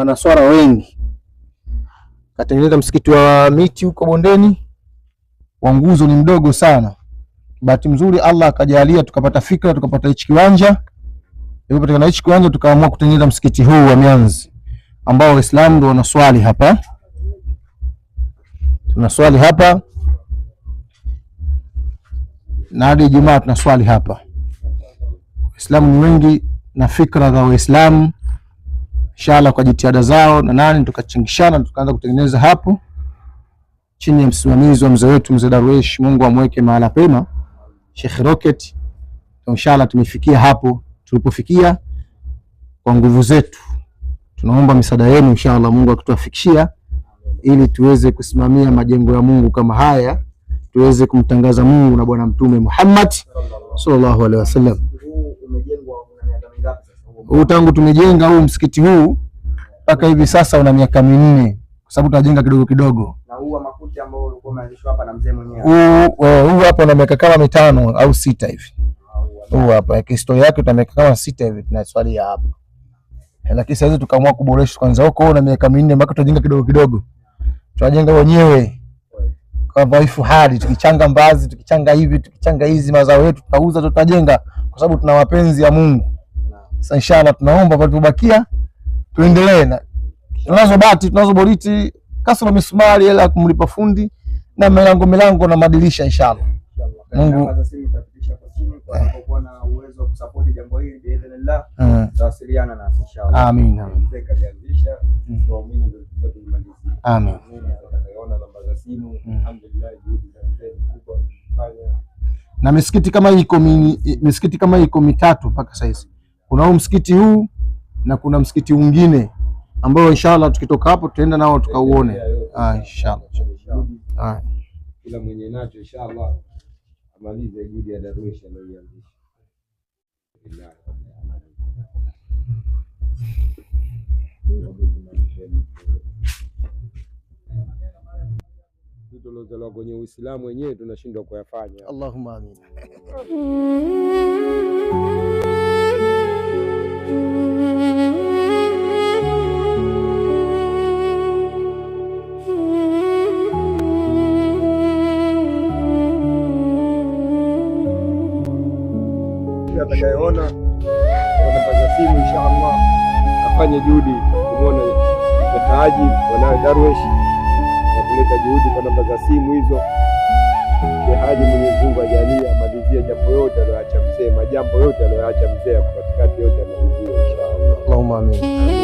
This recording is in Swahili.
manaswara wengi. Katengeneza msikiti wa miti huko bondeni, wa nguzo ni mdogo sana. Bahati mzuri Allah akajalia tukapata fikra, tukapata hichi kiwanja. Ilipopatikana hichi kiwanja tukaamua kutengeneza msikiti huu wa mianzi ambao Waislamu ndio wanaswali hapa. Tunaswali hapa na hadi Ijumaa tunaswali hapa. Waislamu ni wengi na fikra za Waislamu, inshallah kwa jitihada zao na nani tukachangishana tukaanza kutengeneza hapo chini ya msimamizi wa mzee wetu mzee Darwish, Mungu amweke mahala pema, Sheikh Rocket. Inshallah tumefikia hapo tulipofikia kwa nguvu zetu. Tunaomba misaada yenu inshallah, Mungu akituafikishia ili tuweze kusimamia majengo ya Mungu kama haya, tuweze kumtangaza Mungu na bwana mtume Muhammad sallallahu alaihi wasallam. Huu umejengwa una miaka mingapi sasa? Huu tangu tumejenga huu msikiti huu mpaka hivi sasa una miaka 4, kwa sababu tunajenga kidogo kidogo. Na huu wa makuti ambao ulikuwa umeanzishwa hapa na mzee mwenyewe, huu hapa una miaka kama 5 au 6 hivi. Huu hapa historia yake tuna miaka kama 6 hivi tunaswalia hapa. Lakini sasa tukaamua kuboresha kwanza huko na miaka 4 mpaka tunajenga kidogo kidogo. Tunajenga wenyewe kwa dhaifu hadi tukichanga mbazi, tukichanga hivi, tukichanga hizi mazao yetu tutauza, tutajenga kwa sababu tuna mapenzi ya Mungu. Sasa inshallah tunaomba palipobakia tuendelee na tunazo bati, tunazo boriti, kasoro misumari ile kumlipa fundi na milango na madirisha inshallah. Mungu tutapitisha kwa chini kwa na uwezo wa kusupport jambo hili biidhnillah. Tutawasiliana na inshallah. Amin. Tukaanzisha waumini ndio tumalizie. Amin. Tutakaona namba za simu. Alhamdulillah, juhudi za mzee kubwa kufanya. Na misikiti kama iko mitatu mpaka sasa. Kuna huu msikiti huu na kuna msikiti mwingine ambao inshallah tukitoka hapo tutaenda nao tukauone. Inshallah. Kila mwenye nacho inshallah amalize juhudi ya Darwish aliyoanzisha. Tulozaliwa kwenye Uislamu wenyewe tunashindwa kuyafanya. Allahumma amin. Atakayeona kwa namba za simu inshallah afanye juhudi kumwona mtaaji wanawe Darwish na kuleta juhudi kwa namba za simu hizo. Haji Mwenyezi Mungu ajalie amalizie jambo yote aliyoacha mzee, majambo yote aliyoacha mzee kwa katikati yote amalizie inshallah. Allahumma amin.